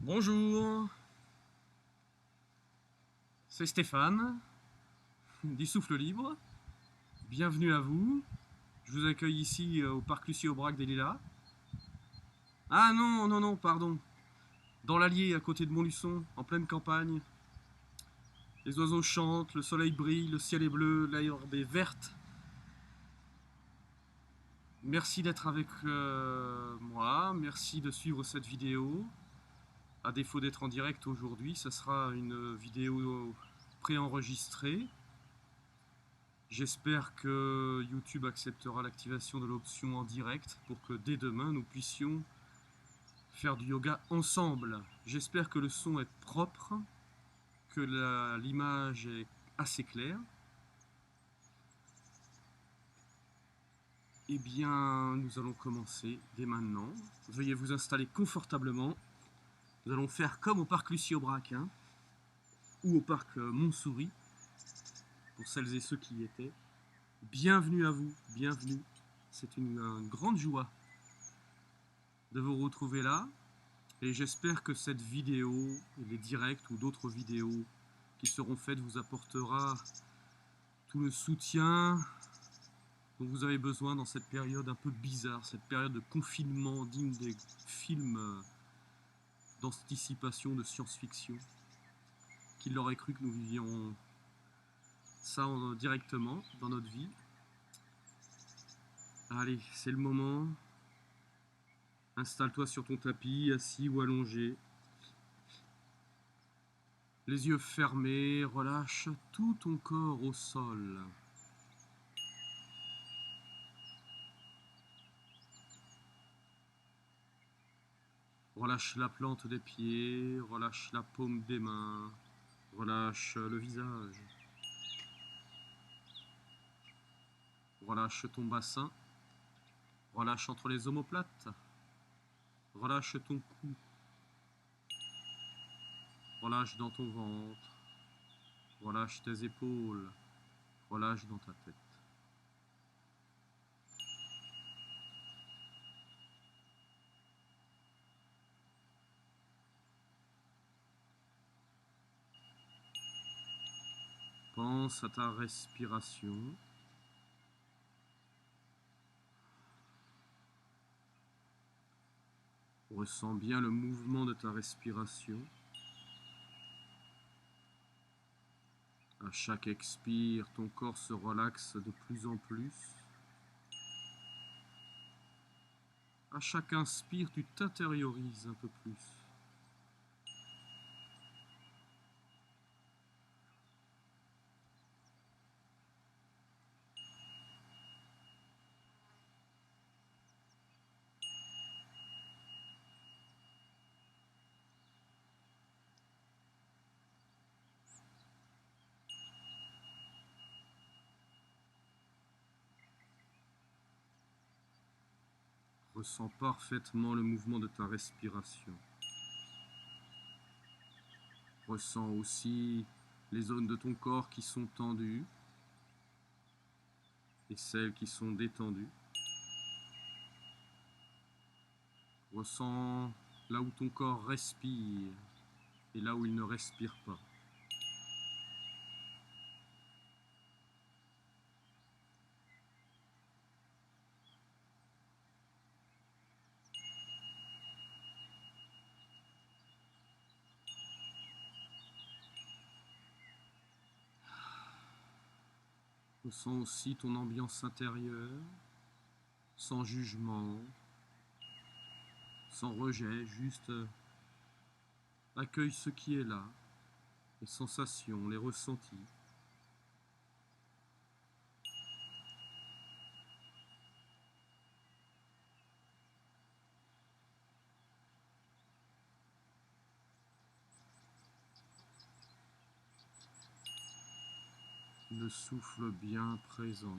Bonjour, c'est Stéphane, du Souffle Libre. Bienvenue à vous. Je vous accueille ici au parc Lucie-Aubrac des Lilas. Ah non, non, non, pardon. Dans l'Allier, à côté de Montluçon, en pleine campagne. Les oiseaux chantent, le soleil brille, le ciel est bleu, l'herbe est verte. Merci d'être avec moi, merci de suivre cette vidéo. À défaut d'être en direct aujourd'hui, ça sera une vidéo préenregistrée. J'espère que YouTube acceptera l'activation de l'option en direct pour que dès demain nous puissions faire du yoga ensemble. J'espère que le son est propre, que l'image est assez claire. Eh bien, nous allons commencer dès maintenant. Veuillez vous installer confortablement. Nous allons faire comme au parc Lucie-Aubrac, hein, ou au parc Montsouris, pour celles et ceux qui y étaient. Bienvenue à vous, bienvenue. C'est une grande joie de vous retrouver là. Et j'espère que cette vidéo, les directs ou d'autres vidéos qui seront faites vous apportera tout le soutien dont vous avez besoin dans cette période un peu bizarre, cette période de confinement digne des films d'anticipation de science-fiction. Qui l'aurait cru que nous vivions ça directement dans notre vie. Allez, c'est le moment. Installe-toi sur ton tapis, assis ou allongé. Les yeux fermés, relâche tout ton corps au sol. Relâche la plante des pieds, relâche la paume des mains, relâche le visage. Relâche ton bassin, relâche entre les omoplates, relâche ton cou, relâche dans ton ventre, relâche tes épaules, relâche dans ta tête. Pense à ta respiration. Ressens bien le mouvement de ta respiration. À chaque expire, ton corps se relaxe de plus en plus. À chaque inspire, tu t'intériorises un peu plus. Ressens parfaitement le mouvement de ta respiration. Ressens aussi les zones de ton corps qui sont tendues et celles qui sont détendues. Ressens là où ton corps respire et là où il ne respire pas. Ressens aussi ton ambiance intérieure, sans jugement, sans rejet, juste accueille ce qui est là, les sensations, les ressentis. Le souffle bien présent.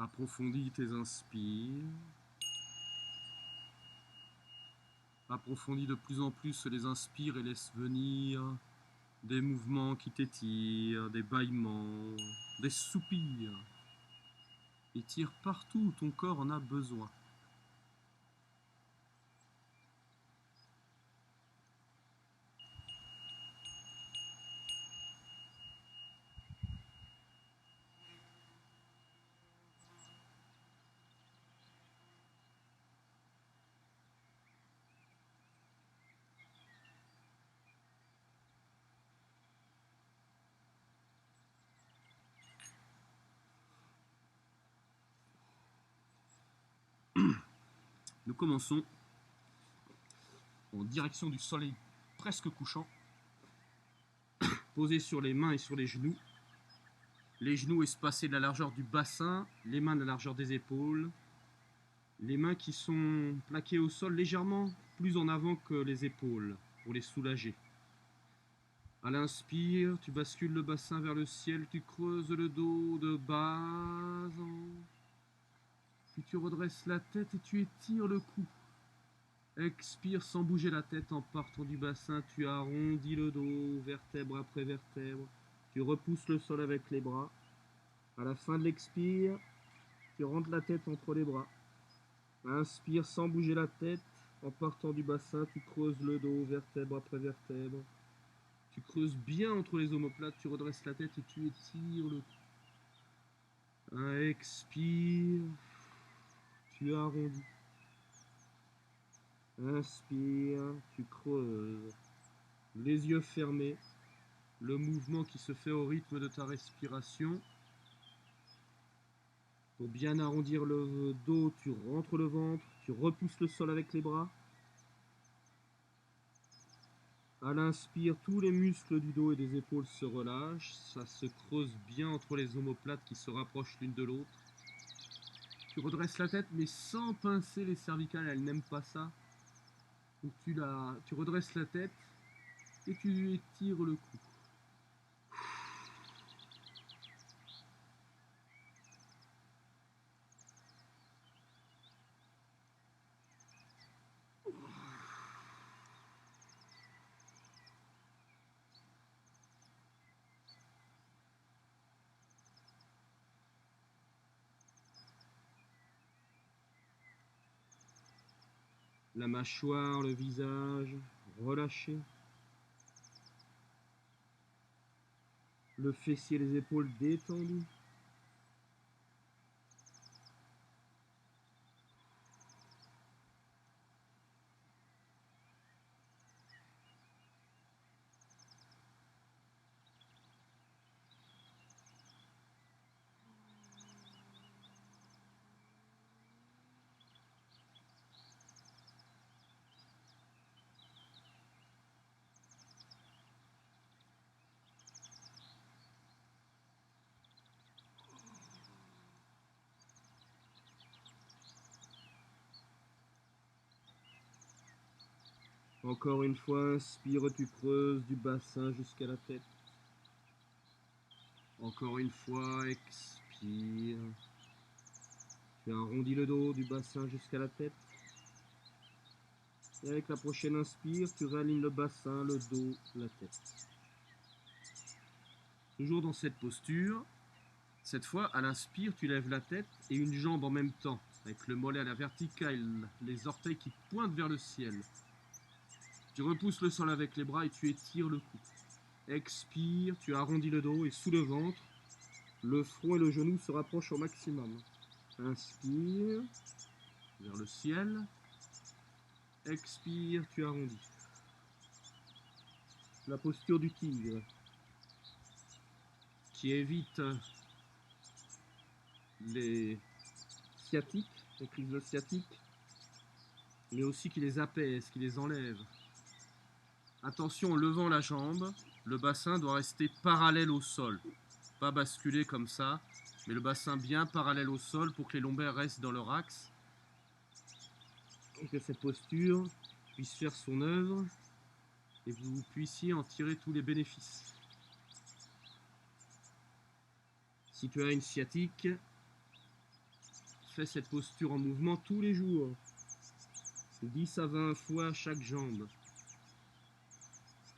Approfondis tes inspires. Approfondis de plus en plus les inspires et laisse venir des mouvements qui t'étirent, des bâillements, des soupirs. Étire partout où ton corps en a besoin. Nous commençons en direction du soleil presque couchant, posé sur les mains et sur les genoux espacés de la largeur du bassin, les mains de la largeur des épaules, les mains qui sont plaquées au sol légèrement plus en avant que les épaules pour les soulager. À l'inspire, tu bascules le bassin vers le ciel, tu creuses le dos de bas en haut. Puis tu redresses la tête et tu étires le cou. Expire sans bouger la tête en partant du bassin, tu arrondis le dos, vertèbre après vertèbre. Tu repousses le sol avec les bras. À la fin de l'expire, tu rentres la tête entre les bras. Inspire sans bouger la tête. En partant du bassin, tu creuses le dos, vertèbre après vertèbre. Tu creuses bien entre les omoplates, tu redresses la tête et tu étires le cou. Expire, tu arrondis. Inspire, tu creuses. Les yeux fermés. Le mouvement qui se fait au rythme de ta respiration. Pour bien arrondir le dos, tu rentres le ventre, tu repousses le sol avec les bras. À l'inspire, tous les muscles du dos et des épaules se relâchent. Ça se creuse bien entre les omoplates qui se rapprochent l'une de l'autre. Tu redresses la tête, mais sans pincer les cervicales, elles n'aiment pas ça. Donc tu redresses la tête et tu étires le cou. La mâchoire, le visage, relâché. Le fessier, les épaules détendues. Encore une fois, inspire, tu creuses du bassin jusqu'à la tête. Encore une fois, expire. Tu arrondis le dos du bassin jusqu'à la tête. Et avec la prochaine inspire, tu réalignes le bassin, le dos, la tête. Toujours dans cette posture. Cette fois, à l'inspire, tu lèves la tête et une jambe en même temps, avec le mollet à la verticale, les orteils qui pointent vers le ciel. Tu repousses le sol avec les bras et tu étires le cou. Expire, tu arrondis le dos et sous le ventre, le front et le genou se rapprochent au maximum. Inspire, vers le ciel. Expire, tu arrondis. La posture du tigre, qui évite les sciatiques, les crises sciatiques, mais aussi qui les apaise, qui les enlève. Attention, en levant la jambe, le bassin doit rester parallèle au sol. Pas basculer comme ça, mais le bassin bien parallèle au sol pour que les lombaires restent dans leur axe. Et que cette posture puisse faire son œuvre et que vous puissiez en tirer tous les bénéfices. Si tu as une sciatique, Fais cette posture en mouvement tous les jours. 10 à 20 fois chaque jambe.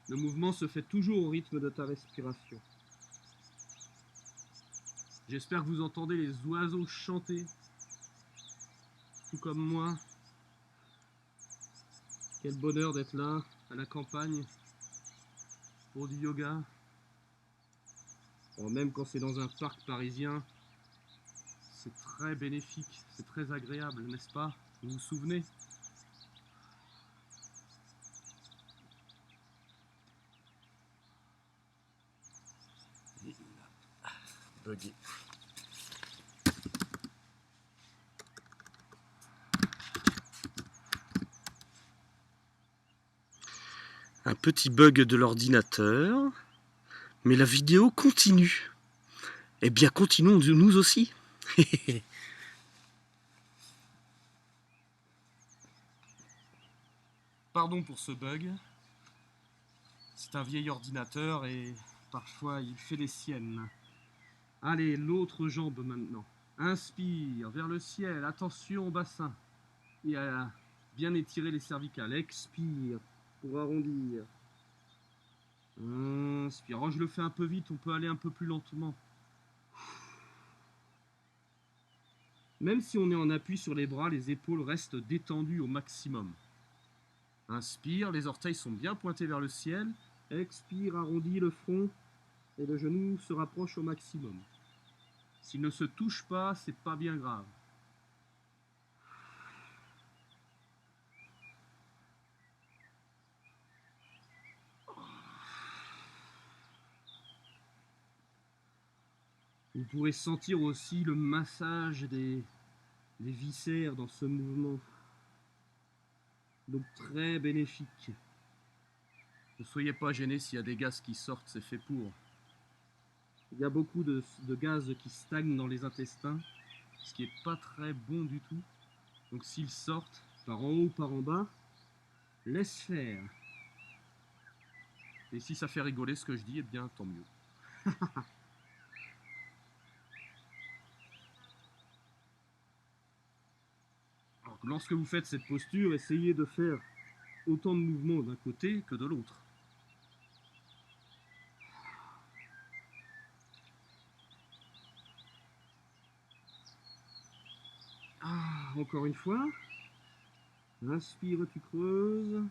Le mouvement se fait toujours au rythme de ta respiration. J'espère que vous entendez les oiseaux chanter, tout comme moi. Quel bonheur d'être là, à la campagne, pour du yoga. Bon, même quand c'est dans un parc parisien, c'est très bénéfique, c'est très agréable, n'est-ce pas? Vous vous souvenez? Bugué. Un petit bug de l'ordinateur, mais la vidéo continue. Eh bien, continuons nous aussi. Pardon pour ce bug. C'est un vieil ordinateur et parfois il fait des siennes. Allez, l'autre jambe maintenant. Inspire vers le ciel, attention au bassin. Et à bien étirer les cervicales. Expire pour arrondir. Inspire. Oh, je le fais un peu vite, on peut aller un peu plus lentement. Même si on est en appui sur les bras, les épaules restent détendues au maximum. Inspire, les orteils sont bien pointés vers le ciel. Expire, arrondis le front et le genou se rapproche au maximum. S'il ne se touche pas, c'est pas bien grave. Vous pourrez sentir aussi le massage des viscères dans ce mouvement. Donc très bénéfique. Ne soyez pas gênés s'il y a des gaz qui sortent, c'est fait pour. Il y a beaucoup de gaz qui stagnent dans les intestins, ce qui n'est pas très bon du tout. Donc s'ils sortent, par en haut, par en bas, laisse faire. Et si ça fait rigoler ce que je dis, eh bien tant mieux. Alors, lorsque vous faites cette posture, essayez de faire autant de mouvements d'un côté que de l'autre. Encore une fois. Inspire, tu creuses.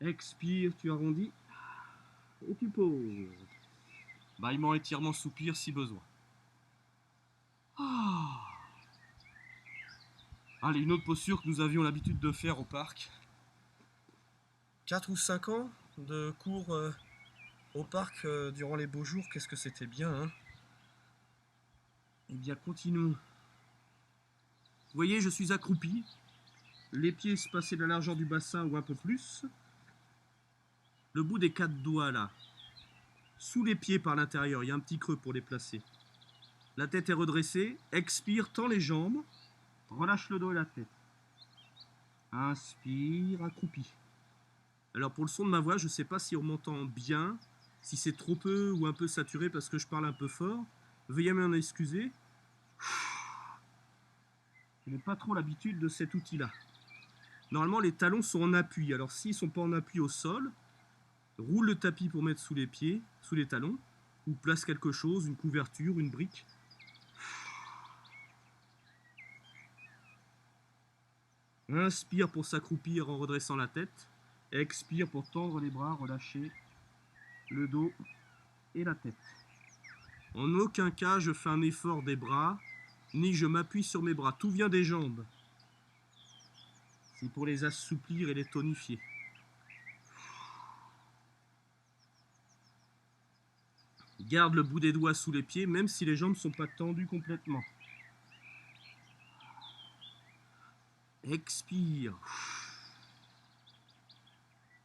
Expire, tu arrondis. Et tu poses. Bâillement, étirement, soupir si besoin. Allez, une autre posture que nous avions l'habitude de faire au parc. 4 ou 5 ans de cours au parc durant les beaux jours, qu'est-ce que c'était bien, hein? Eh bien, continuons. Vous voyez, je suis accroupi. Les pieds espacés de la largeur du bassin ou un peu plus. Le bout des 4 doigts là. Sous les pieds par l'intérieur, il y a un petit creux pour les placer. La tête est redressée. Expire, tends les jambes. Relâche le dos et la tête. Inspire, accroupi. Alors pour le son de ma voix, je ne sais pas si on m'entend bien, si c'est trop peu ou un peu saturé parce que je parle un peu fort. Veuillez m'en excuser. Je n'ai pas trop l'habitude de cet outil-là. Normalement, les talons sont en appui. Alors s'ils ne sont pas en appui au sol, roule le tapis pour mettre sous les pieds, sous les talons, ou place quelque chose, une couverture, une brique. Inspire pour s'accroupir en redressant la tête. Expire pour tendre les bras, relâcher le dos et la tête. En aucun cas je fais un effort des bras, ni je m'appuie sur mes bras. Tout vient des jambes. C'est pour les assouplir et les tonifier. Garde le bout des doigts sous les pieds, même si les jambes ne sont pas tendues complètement. Expire.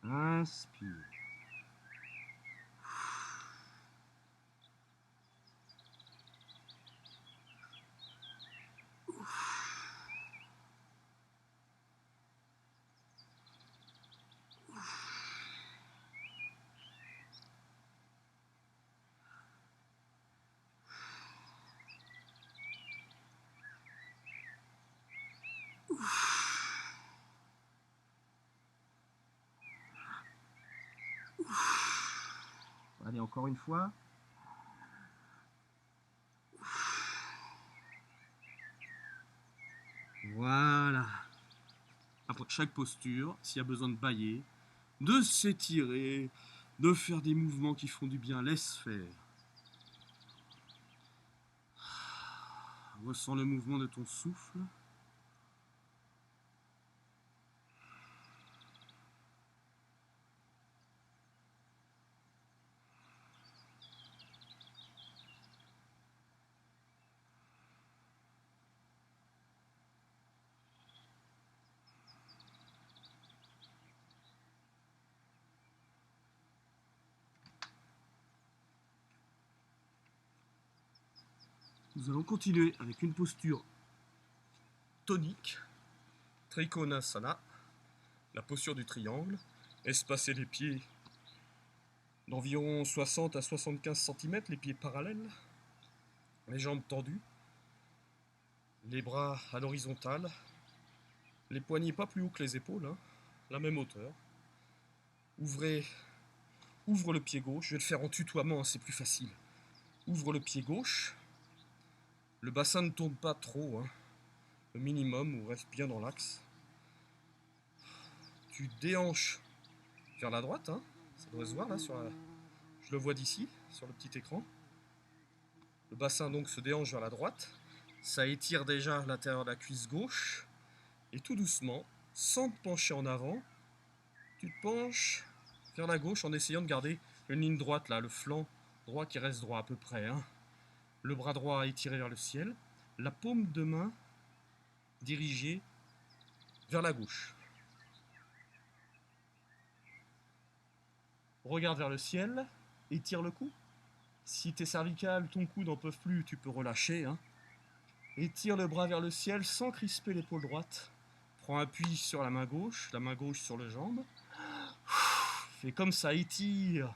Inspire. et encore une fois. Voilà. Après chaque posture, s'il y a besoin de bâiller, de s'étirer, de faire des mouvements qui font du bien, laisse faire. Ressens le mouvement de ton souffle. Nous allons continuer avec une posture tonique, Trikonasana, la posture du triangle. Espacer les pieds d'environ 60 à 75 cm, les pieds parallèles, les jambes tendues, les bras à l'horizontale, les poignets pas plus haut que les épaules, hein, la même hauteur. Ouvre le pied gauche, je vais le faire en tutoiement, hein, c'est plus facile. Ouvre le pied gauche, le bassin ne tourne pas trop, hein, le minimum, ou reste bien dans l'axe. Tu déhanches vers la droite, hein, ça doit se voir là, je le vois d'ici, sur le petit écran. Le bassin donc se déhanche vers la droite, ça étire déjà l'intérieur de la cuisse gauche, et tout doucement, sans te pencher en avant, tu te penches vers la gauche en essayant de garder une ligne droite là, le flanc droit qui reste droit à peu près, hein. Le bras droit étiré vers le ciel, la paume de main dirigée vers la gauche. Regarde vers le ciel, étire le cou. Si tes cervicales, ton cou n'en peuvent plus, tu peux relâcher, hein. Étire le bras vers le ciel sans crisper l'épaule droite. Prends appui sur la main gauche sur le jambe. Fais comme ça, étire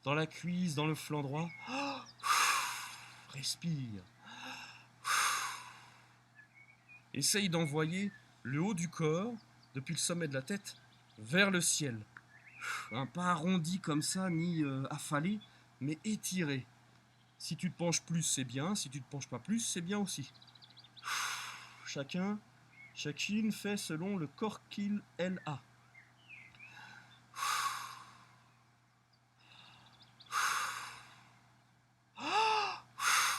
dans la cuisse, dans le flanc droit. Respire. Essaye d'envoyer le haut du corps, depuis le sommet de la tête, vers le ciel. Pas arrondi comme ça, ni affalé, mais étiré. Si tu te penches plus, c'est bien. Si tu te penches pas plus, c'est bien aussi. Chacune fait selon le corps qu'elle a.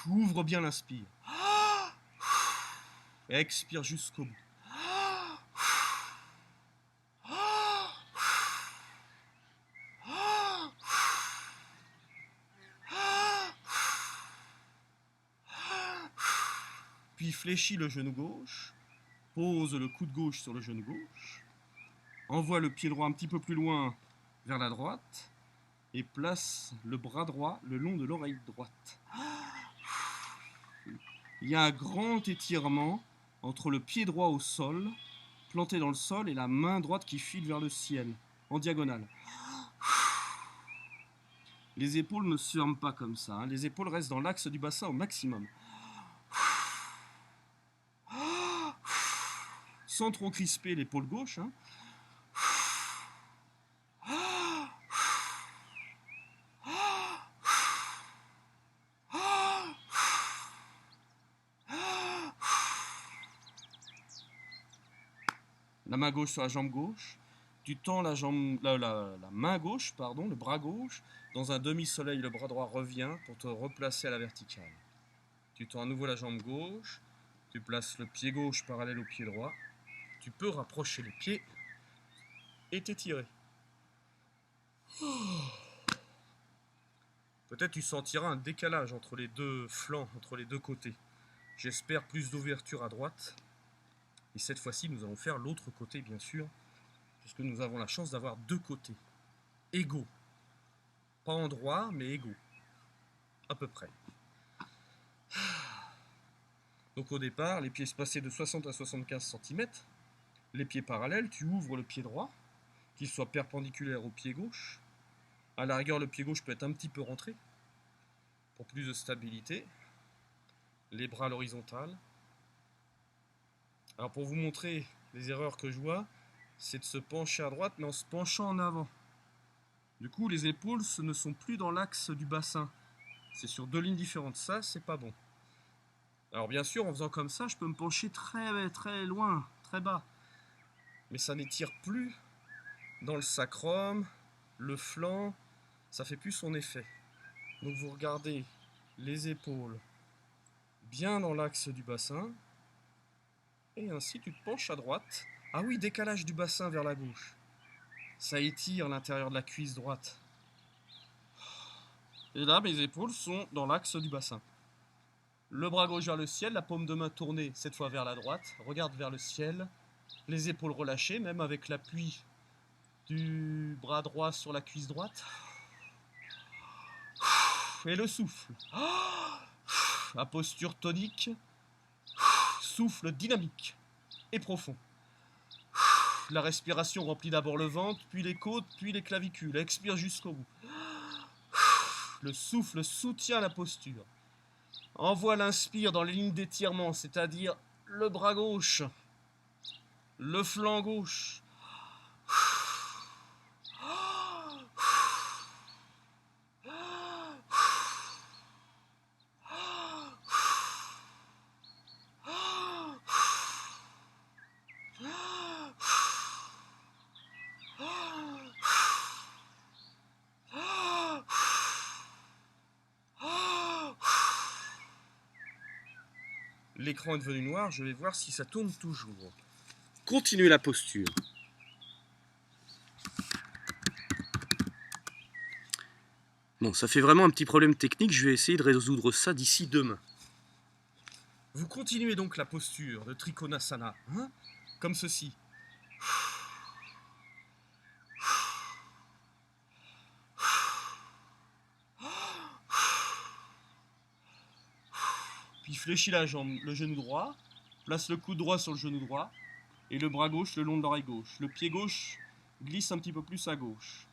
Ouvre bien l'inspire. Expire jusqu'au bout. Puis fléchis le genou gauche. Pose le coude gauche sur le genou gauche. Envoie le pied droit un petit peu plus loin vers la droite. Et place le bras droit le long de l'oreille droite. Il y a un grand étirement entre le pied droit au sol, planté dans le sol, et la main droite qui file vers le ciel, en diagonale. Les épaules ne se ferment pas comme ça, hein. Les épaules restent dans l'axe du bassin au maximum. Sans trop crisper l'épaule gauche, hein. La main gauche sur la jambe gauche. Tu tends la main gauche, le bras gauche. Dans un demi-soleil, le bras droit revient pour te replacer à la verticale. Tu tends à nouveau la jambe gauche. Tu places le pied gauche parallèle au pied droit. Tu peux rapprocher les pieds et t'étirer. Peut-être tu sentiras un décalage entre les deux flancs, entre les deux côtés. J'espère plus d'ouverture à droite. Et cette fois-ci, nous allons faire l'autre côté, bien sûr, puisque nous avons la chance d'avoir deux côtés égaux. Pas en droit, mais égaux. À peu près. Donc au départ, les pieds espacés de 60 à 75 cm. Les pieds parallèles, tu ouvres le pied droit, qu'il soit perpendiculaire au pied gauche. À la rigueur, le pied gauche peut être un petit peu rentré, pour plus de stabilité. Les bras à l'horizontale. Alors pour vous montrer les erreurs que je vois, c'est de se pencher à droite, mais en se penchant en avant. Du coup, les épaules ne sont plus dans l'axe du bassin. C'est sur deux lignes différentes. Ça, c'est pas bon. Alors bien sûr, en faisant comme ça, je peux me pencher très très loin, très bas. Mais ça n'étire plus dans le sacrum, le flanc, ça fait plus son effet. Donc vous regardez les épaules bien dans l'axe du bassin. Et ainsi tu te penches à droite. Ah oui, décalage du bassin vers la gauche. Ça étire l'intérieur de la cuisse droite. Et là, mes épaules sont dans l'axe du bassin. Le bras gauche vers le ciel, la paume de main tournée cette fois vers la droite. Regarde vers le ciel, les épaules relâchées, même avec l'appui du bras droit sur la cuisse droite. Et le souffle. La posture tonique. Souffle dynamique et profond. La respiration remplit d'abord le ventre, puis les côtes, puis les clavicules. Expire jusqu'au bout. Le souffle soutient la posture. Envoie l'inspire dans les lignes d'étirement, c'est-à-dire le bras gauche, le flanc gauche. L'écran est devenu noir, je vais voir si ça tourne toujours. Continuez la posture. Bon, ça fait vraiment un petit problème technique, je vais essayer de résoudre ça d'ici demain. Vous continuez donc la posture de Trikonasana, hein, comme ceci. Puis fléchis la jambe, le genou droit, place le coude droit sur le genou droit, et le bras gauche le long de l'oreille gauche. Le pied gauche glisse un petit peu plus à gauche.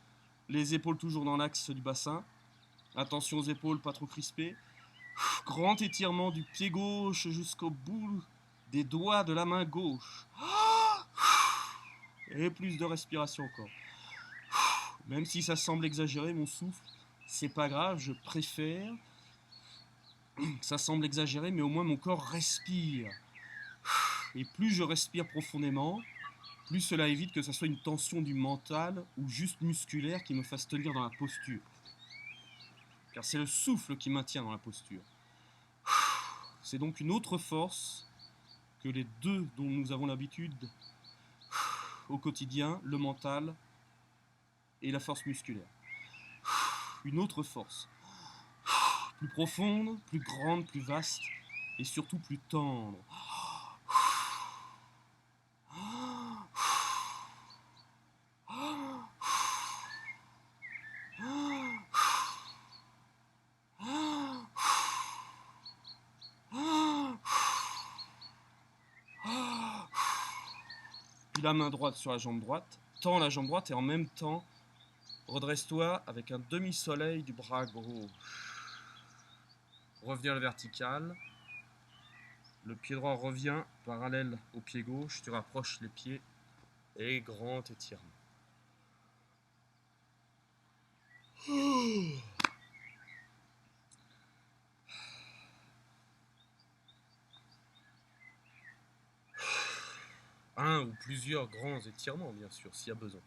Les épaules toujours dans l'axe du bassin. Attention aux épaules, pas trop crispées. Grand étirement du pied gauche jusqu'au bout des doigts de la main gauche. Et plus de respiration encore. Même si ça semble exagéré, mon souffle, c'est pas grave, je préfère. Ça semble exagéré, mais au moins mon corps respire. Et plus je respire profondément, plus cela évite que ce soit une tension du mental ou juste musculaire qui me fasse tenir dans la posture. Car c'est le souffle qui maintient dans la posture. C'est donc une autre force que les deux dont nous avons l'habitude au quotidien, le mental et la force musculaire. Une autre force, plus profonde, plus grande, plus vaste et surtout plus tendre. Puis la main droite sur la jambe droite, tends la jambe droite et en même temps, redresse-toi avec un demi-soleil du bras gauche. Revenir à la verticale. Le pied droit revient parallèle au pied gauche. Tu rapproches les pieds et grand étirement. Un ou plusieurs grands étirements, bien sûr, s'il y a besoin.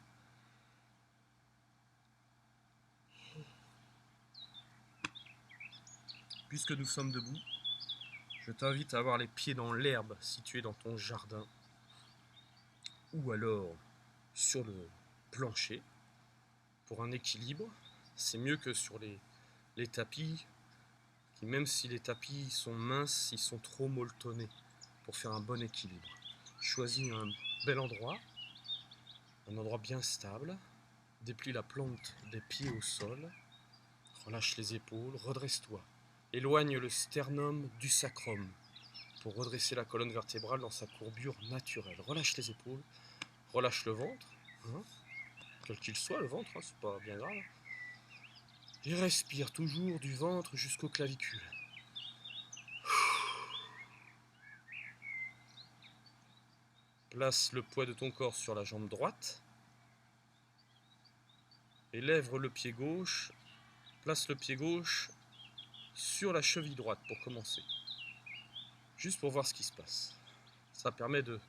Puisque nous sommes debout, je t'invite à avoir les pieds dans l'herbe située dans ton jardin ou alors sur le plancher. Pour un équilibre, c'est mieux que sur les tapis, qui même si les tapis sont minces, ils sont trop molletonnés pour faire un bon équilibre. Choisis un bel endroit, un endroit bien stable, déplie la plante des pieds au sol, relâche les épaules, redresse-toi. Éloigne le sternum du sacrum pour redresser la colonne vertébrale dans sa courbure naturelle. Relâche les épaules, relâche le ventre, hein, quel qu'il soit le ventre, hein, c'est pas bien grave. Et respire toujours du ventre jusqu'aux clavicules. Place le poids de ton corps sur la jambe droite et lève le pied gauche, place le pied gauche sur la cheville droite pour commencer. Juste pour voir ce qui se passe. Ça permet de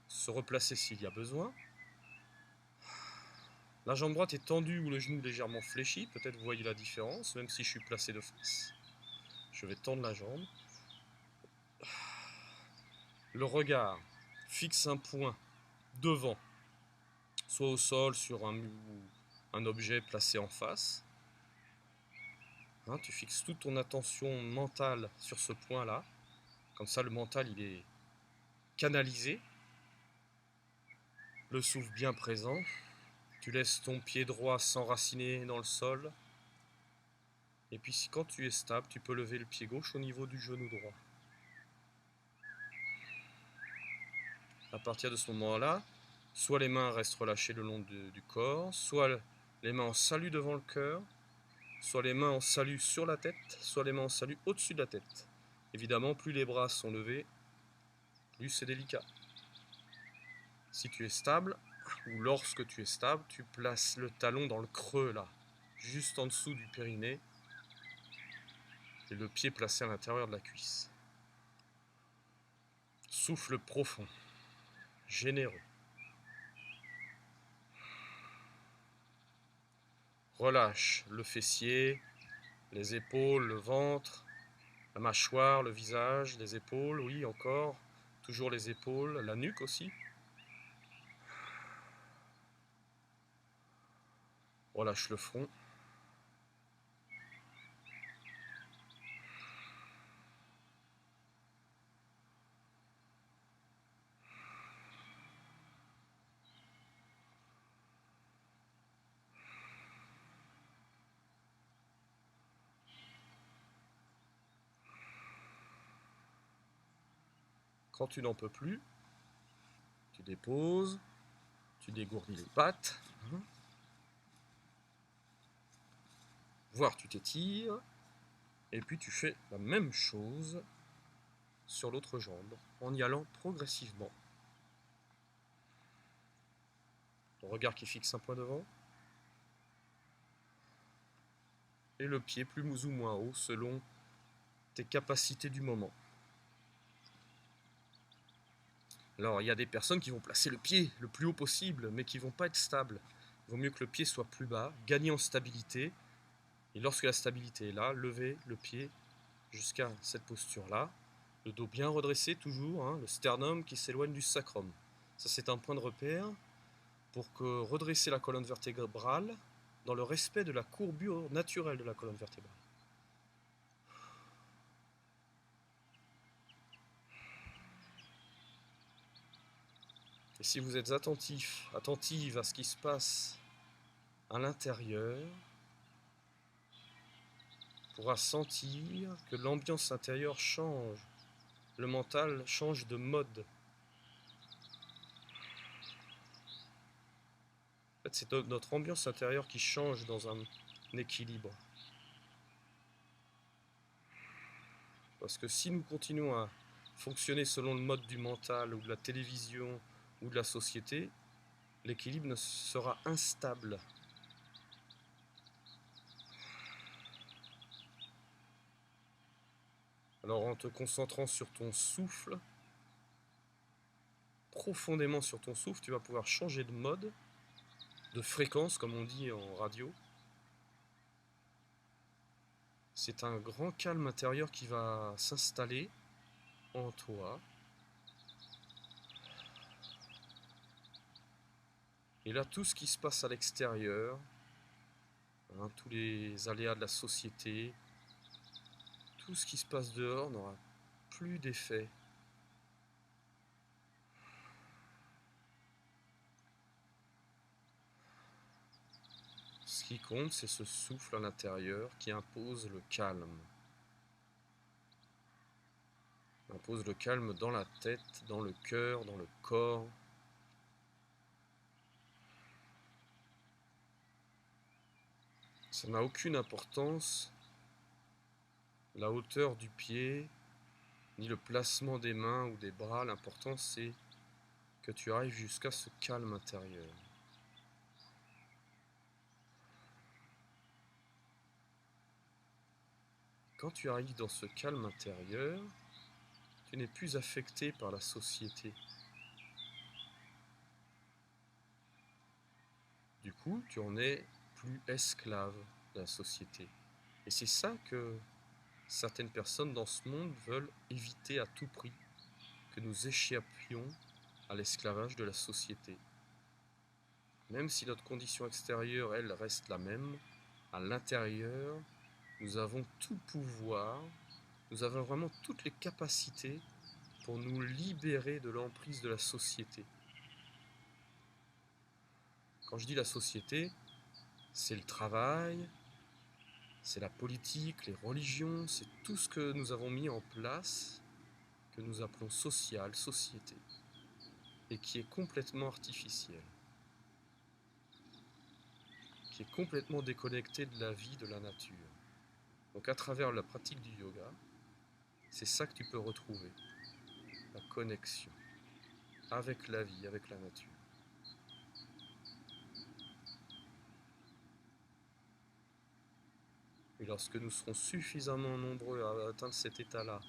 se replacer s'il y a besoin. La jambe droite est tendue ou le genou légèrement fléchi. Peut-être vous voyez la différence, même si je suis placé de face. Je vais tendre la jambe. Le regard fixe un point devant, soit au sol, sur un objet placé en face. Hein, tu fixes toute ton attention mentale sur ce point-là. Comme ça, le mental, il est canalisé. Le souffle bien présent. Tu laisses ton pied droit s'enraciner dans le sol. Et puis, quand tu es stable, tu peux lever le pied gauche au niveau du genou droit. À partir de ce moment-là, soit les mains restent relâchées le long du corps, soit les mains en salut devant le cœur, soit les mains en salut sur la tête, soit les mains en salut au-dessus de la tête. Évidemment, plus les bras sont levés, plus c'est délicat. Si tu es stable, ou lorsque tu es stable, tu places le talon dans le creux là, juste en dessous du périnée, et le pied placé à l'intérieur de la cuisse. Souffle profond, généreux. Relâche le fessier, les épaules, le ventre, la mâchoire, le visage, les épaules, oui encore, toujours les épaules, la nuque aussi. Relâche le front. Quand tu n'en peux plus, tu déposes, tu dégourdis les pattes, voire tu t'étires, et puis tu fais la même chose sur l'autre jambe, en y allant progressivement. Ton regard qui fixe un point devant, et le pied plus ou moins haut selon tes capacités du moment. Alors il y a des personnes qui vont placer le pied le plus haut possible, mais qui ne vont pas être stables. Il vaut mieux que le pied soit plus bas, gagner en stabilité, et lorsque la stabilité est là, lever le pied jusqu'à cette posture-là, le dos bien redressé toujours, hein, le sternum qui s'éloigne du sacrum. Ça c'est un point de repère pour que redresser la colonne vertébrale dans le respect de la courbure naturelle de la colonne vertébrale. Et si vous êtes attentive à ce qui se passe à l'intérieur, on pourra sentir que l'ambiance intérieure change, le mental change de mode. En fait, c'est notre ambiance intérieure qui change dans un équilibre. Parce que si nous continuons à fonctionner selon le mode du mental ou de la télévision ou de la société, l'équilibre sera instable. Alors en te concentrant sur ton souffle, profondément sur ton souffle, tu vas pouvoir changer de mode, de fréquence comme on dit en radio. C'est un grand calme intérieur qui va s'installer en toi. Et là, tout ce qui se passe à l'extérieur, hein, tous les aléas de la société, tout ce qui se passe dehors n'aura plus d'effet. Ce qui compte, c'est ce souffle à l'intérieur qui impose le calme. Il impose le calme dans la tête, dans le cœur, dans le corps. Ça n'a aucune importance, la hauteur du pied, ni le placement des mains ou des bras. L'important, c'est que tu arrives jusqu'à ce calme intérieur. Quand tu arrives dans ce calme intérieur, tu n'es plus affecté par la société. Du coup, tu en es plus esclave de la société. Et c'est ça que certaines personnes dans ce monde veulent éviter à tout prix, que nous échappions à l'esclavage de la société. Même si notre condition extérieure, elle, reste la même, à l'intérieur, nous avons tout pouvoir, nous avons vraiment toutes les capacités pour nous libérer de l'emprise de la société. Quand je dis la société, c'est le travail, c'est la politique, les religions, c'est tout ce que nous avons mis en place, que nous appelons social, société, et qui est complètement artificiel, qui est complètement déconnecté de la vie, de la nature. Donc à travers la pratique du yoga, c'est ça que tu peux retrouver, la connexion avec la vie, avec la nature. Et lorsque nous serons suffisamment nombreux à atteindre cet état-là,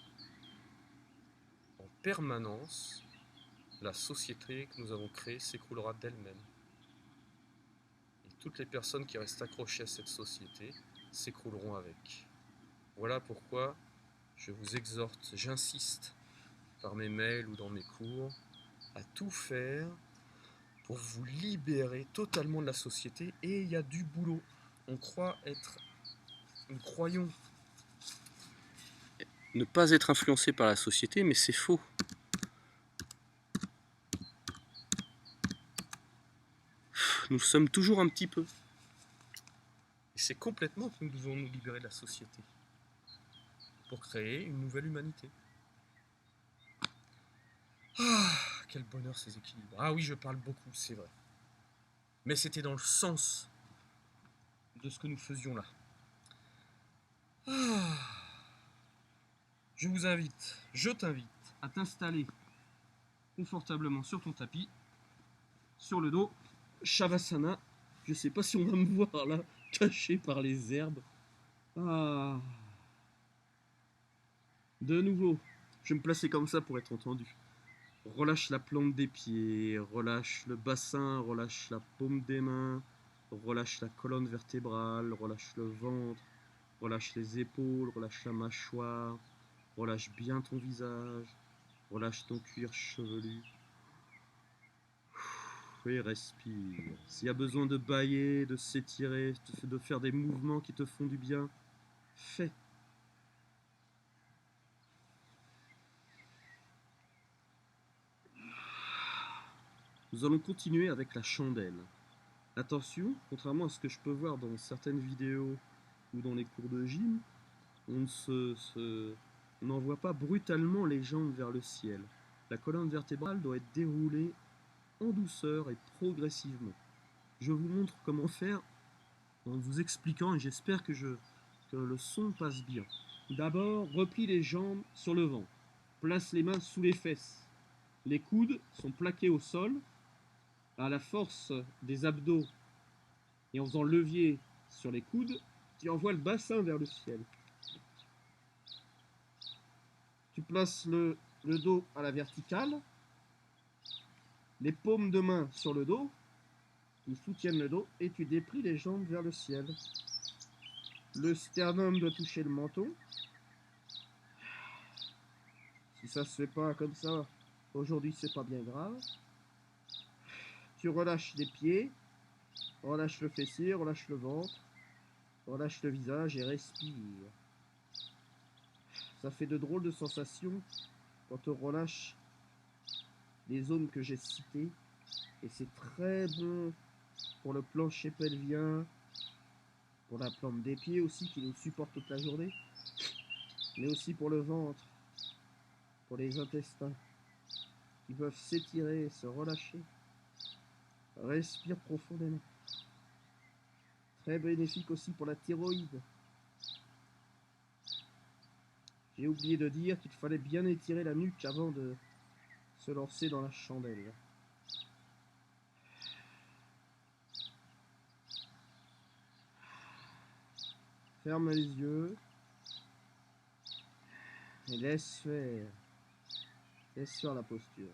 en permanence, la société que nous avons créée s'écroulera d'elle-même. Et toutes les personnes qui restent accrochées à cette société s'écrouleront avec. Voilà pourquoi je vous exhorte, j'insiste par mes mails ou dans mes cours, à tout faire pour vous libérer totalement de la société. Et il y a du boulot. Nous croyons ne pas être influencés par la société, mais c'est faux. Nous sommes toujours un petit peu. Et c'est complètement que nous devons nous libérer de la société pour créer une nouvelle humanité. Ah, quel bonheur ces équilibres. Ah oui, je parle beaucoup, c'est vrai. Mais c'était dans le sens de ce que nous faisions là. Ah, je t'invite à t'installer confortablement sur ton tapis, sur le dos, Shavasana. Je sais pas si on va me voir là, caché par les herbes. Ah. De nouveau, je vais me placer comme ça pour être entendu. Relâche la plante des pieds, relâche le bassin, relâche la paume des mains, relâche la colonne vertébrale, relâche le ventre, relâche les épaules, relâche la mâchoire, relâche bien ton visage, relâche ton cuir chevelu. Et respire. S'il y a besoin de bâiller, de s'étirer, de faire des mouvements qui te font du bien, fais. Nous allons continuer avec la chandelle. Attention, contrairement à ce que je peux voir dans certaines vidéos ou dans les cours de gym, on n'envoie pas brutalement les jambes vers le ciel. La colonne vertébrale doit être déroulée en douceur et progressivement. Je vous montre comment faire en vous expliquant et j'espère que le son passe bien. D'abord, replie les jambes sur le ventre. Place les mains sous les fesses. Les coudes sont plaqués au sol. À la force des abdos et en faisant levier sur les coudes, tu envoies le bassin vers le ciel. Tu places le dos à la verticale, les paumes de main sur le dos, qui soutiennent le dos, et tu déplies les jambes vers le ciel. Le sternum doit toucher le menton. Si ça se fait pas comme ça, aujourd'hui c'est pas bien grave. Tu relâches les pieds, relâche le fessier, relâche le ventre, relâche le visage et respire. Ça fait de drôles de sensations quand on relâche les zones que j'ai citées. Et c'est très bon pour le plancher pelvien, pour la plante des pieds aussi qui nous supporte toute la journée, mais aussi pour le ventre, pour les intestins qui peuvent s'étirer, se relâcher. Respire profondément. Très bénéfique aussi pour la thyroïde. J'ai oublié de dire qu'il fallait bien étirer la nuque avant de se lancer dans la chandelle. Ferme les yeux. Et laisse faire. Laisse faire la posture.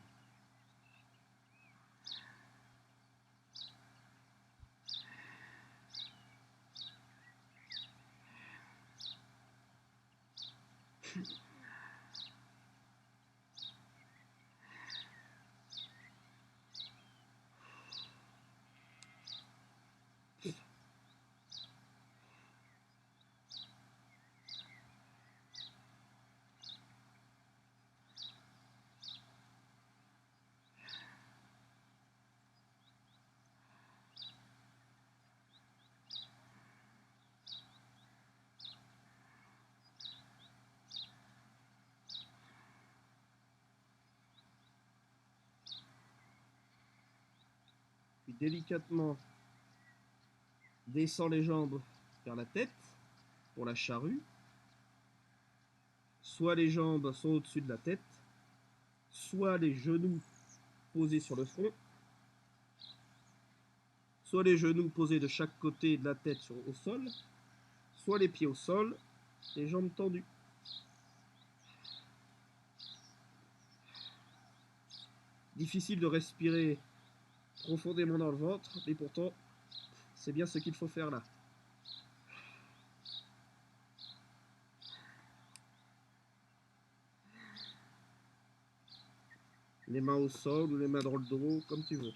Puis délicatement, descends les jambes vers la tête pour la charrue. Soit les jambes sont au-dessus de la tête, soit les genoux posés sur le front, soit les genoux posés de chaque côté de la tête au sol, soit les pieds au sol, les jambes tendues. Difficile de respirer profondément dans le ventre, mais pourtant, c'est bien ce qu'il faut faire là. Les mains au sol ou les mains dans le dos, comme tu veux.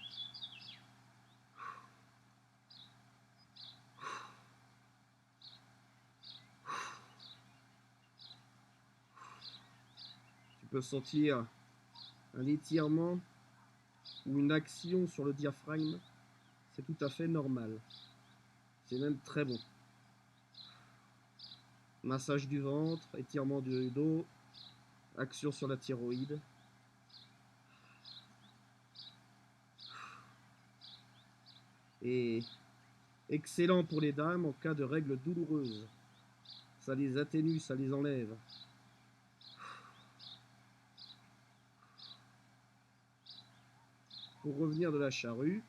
Tu peux sentir un étirement ou une action sur le diaphragme. C'est tout à fait normal. C'est même très bon. Massage du ventre, étirement du dos, action sur la thyroïde. Et excellent pour les dames en cas de règles douloureuses. Ça les atténue, ça les enlève. Pour revenir de la charrue,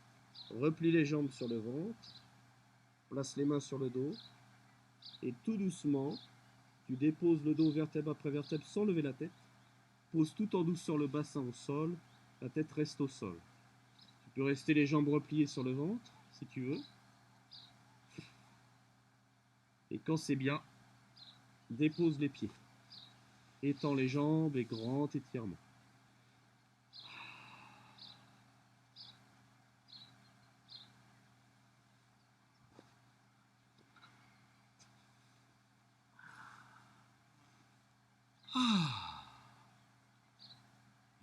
replie les jambes sur le ventre, place les mains sur le dos, et tout doucement, tu déposes le dos vertèbre après vertèbre sans lever la tête, pose tout en douceur le bassin au sol, la tête reste au sol. Tu peux rester les jambes repliées sur le ventre, si tu veux. Et quand c'est bien, dépose les pieds. Étends les jambes et grand étirement.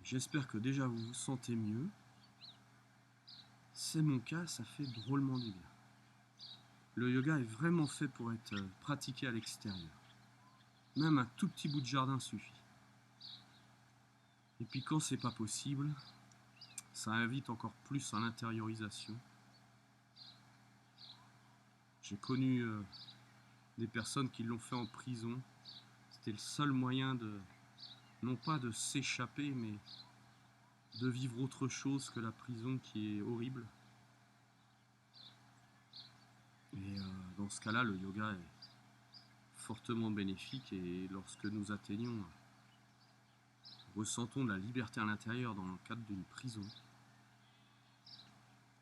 J'espère que déjà vous vous sentez mieux. C'est mon cas, ça fait drôlement du bien. Le yoga est vraiment fait pour être pratiqué à l'extérieur. Même un tout petit bout de jardin suffit. Et puis quand c'est pas possible, ça invite encore plus à l'intériorisation. J'ai connu des personnes qui l'ont fait en prison. C'était le seul moyen de, non pas de s'échapper, mais de vivre autre chose que la prison qui est horrible. Et dans ce cas-là, le yoga est fortement bénéfique et lorsque nous atteignons, ressentons de la liberté à l'intérieur dans le cadre d'une prison,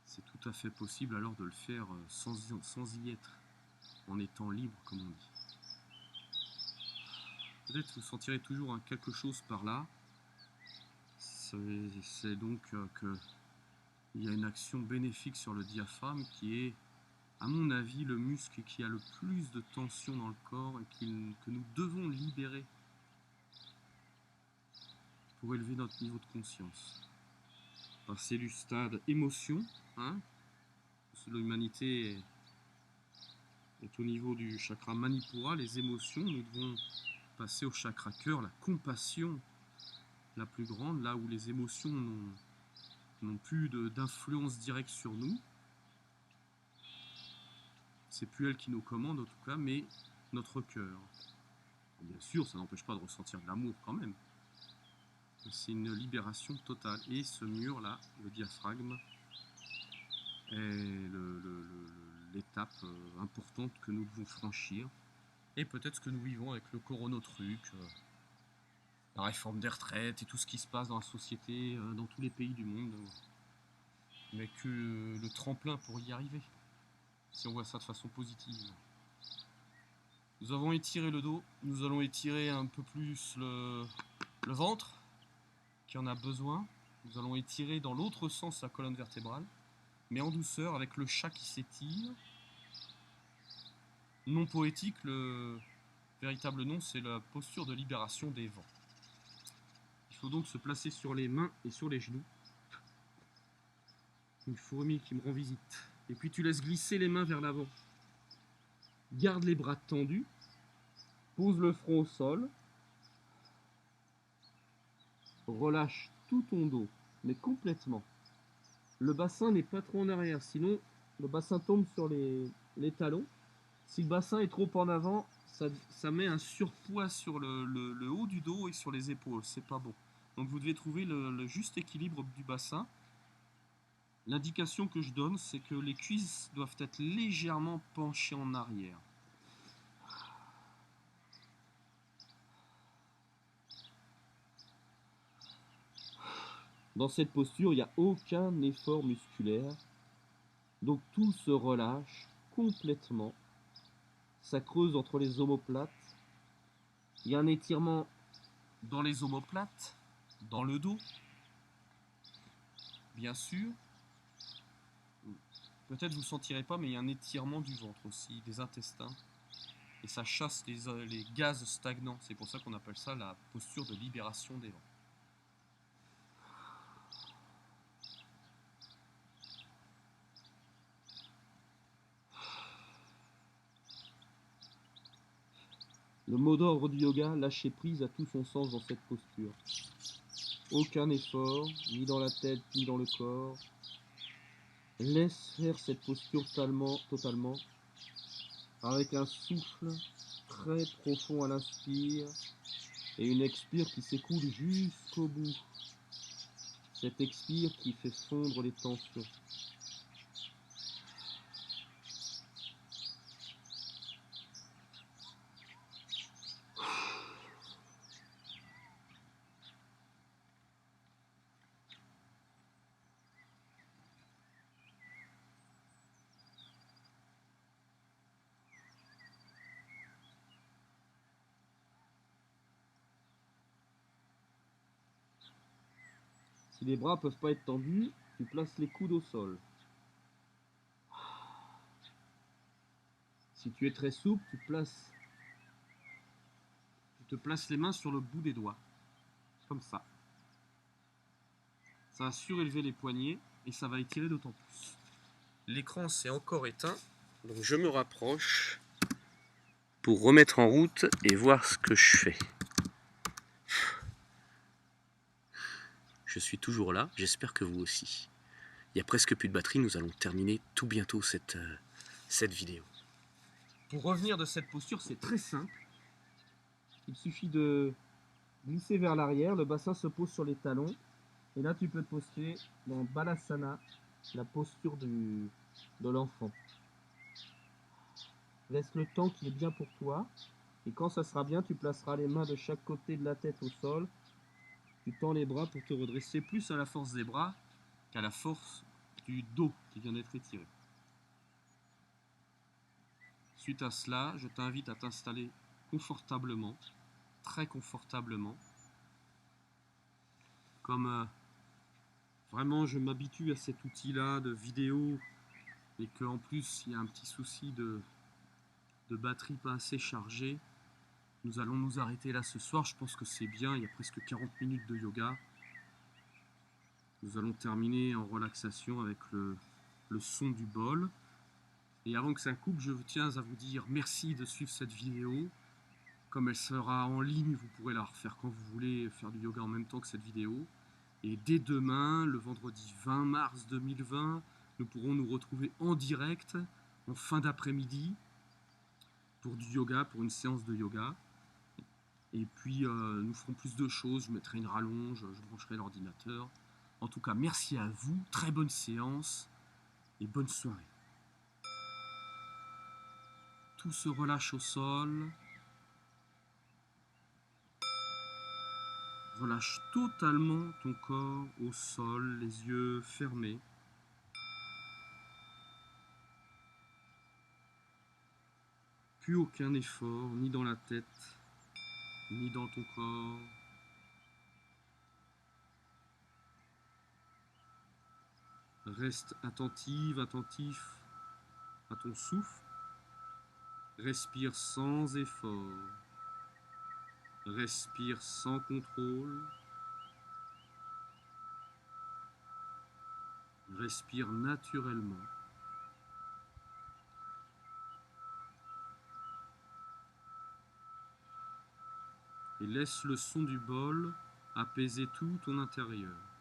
c'est tout à fait possible alors de le faire sans y être, en étant libre comme on dit. Peut-être que vous sentirez toujours quelque chose par là. C'est donc qu'il y a une action bénéfique sur le diaphragme qui est, à mon avis, le muscle qui a le plus de tension dans le corps et que nous devons libérer pour élever notre niveau de conscience. Passer du stade émotion, hein, l'humanité est au niveau du chakra Manipura, les émotions, nous devons passer au chakra cœur, la compassion la plus grande, là où les émotions n'ont plus d'influence directe sur nous. C'est plus elles qui nous commandent en tout cas, mais notre cœur. Bien sûr, ça n'empêche pas de ressentir de l'amour quand même. C'est une libération totale. Et ce mur-là, le diaphragme, est l'étape importante que nous devons franchir. Et peut-être ce que nous vivons avec le coronotruc, la réforme des retraites et tout ce qui se passe dans la société, dans tous les pays du monde, mais que le tremplin pour y arriver, si on voit ça de façon positive. Nous avons étiré le dos, nous allons étirer un peu plus le ventre, qui en a besoin. Nous allons étirer dans l'autre sens la colonne vertébrale, mais en douceur, avec le chat qui s'étire. Non poétique, le véritable nom, c'est la posture de libération des vents. Il faut donc se placer sur les mains et sur les genoux. Une fourmi qui me rend visite. Et puis tu laisses glisser les mains vers l'avant. Garde les bras tendus. Pose le front au sol. Relâche tout ton dos, mais complètement. Le bassin n'est pas trop en arrière, sinon le bassin tombe sur les talons. Si le bassin est trop en avant, ça met un surpoids sur le haut du dos et sur les épaules. C'est pas bon. Donc vous devez trouver le juste équilibre du bassin. L'indication que je donne, c'est que les cuisses doivent être légèrement penchées en arrière. Dans cette posture, il n'y a aucun effort musculaire. Donc tout se relâche complètement. Ça creuse entre les omoplates. Il y a un étirement dans les omoplates, dans le dos, bien sûr. Peut-être vous ne sentirez pas, mais il y a un étirement du ventre aussi, des intestins. Et ça chasse les gaz stagnants. C'est pour ça qu'on appelle ça la posture de libération des vents. Le mot d'ordre du yoga, lâcher prise, a tout son sens dans cette posture. Aucun effort, ni dans la tête, ni dans le corps. Laisse faire cette posture totalement, avec un souffle très profond à l'inspire et une expire qui s'écoule jusqu'au bout. Cette expire qui fait fondre les tensions. Si les bras ne peuvent pas être tendus, tu places les coudes au sol. Si tu es très souple, tu te places les mains sur le bout des doigts. Comme ça. Ça va surélever les poignets et ça va étirer d'autant plus. L'écran s'est encore éteint, donc je me rapproche pour remettre en route et voir ce que je fais. Je suis toujours là, j'espère que vous aussi. Il n'y a presque plus de batterie, nous allons terminer tout bientôt cette vidéo. Pour revenir de cette posture, c'est très simple. Il suffit de glisser vers l'arrière, le bassin se pose sur les talons. Et là, tu peux te poster dans Balasana, la posture de l'enfant. Laisse le temps qui est bien pour toi. Et quand ça sera bien, tu placeras les mains de chaque côté de la tête au sol. Tu tends les bras pour te redresser plus à la force des bras qu'à la force du dos qui vient d'être étiré. Suite à cela, je t'invite à t'installer confortablement, très confortablement. Comme vraiment je m'habitue à cet outil-là de vidéo et qu'en plus il y a un petit souci de batterie pas assez chargée, nous allons nous arrêter là ce soir. Je pense que c'est bien, il y a presque 40 minutes de yoga. Nous allons terminer en relaxation avec le son du bol. Et avant que ça coupe, je tiens à vous dire merci de suivre cette vidéo. Comme elle sera en ligne, vous pourrez la refaire quand vous voulez, faire du yoga en même temps que cette vidéo. Et dès demain, le vendredi 20 mars 2020, nous pourrons nous retrouver en direct, en fin d'après-midi, pour du yoga, pour une séance de yoga. Et puis, nous ferons plus de choses. Je mettrai une rallonge, je brancherai l'ordinateur. En tout cas, merci à vous. Très bonne séance et bonne soirée. Tout se relâche au sol. Relâche totalement ton corps au sol, les yeux fermés. Plus aucun effort, ni dans la tête, ni dans ton corps. Reste attentive, attentif à ton souffle. Respire sans effort. Respire sans contrôle. Respire naturellement. Et laisse le son du bol apaiser tout ton intérieur.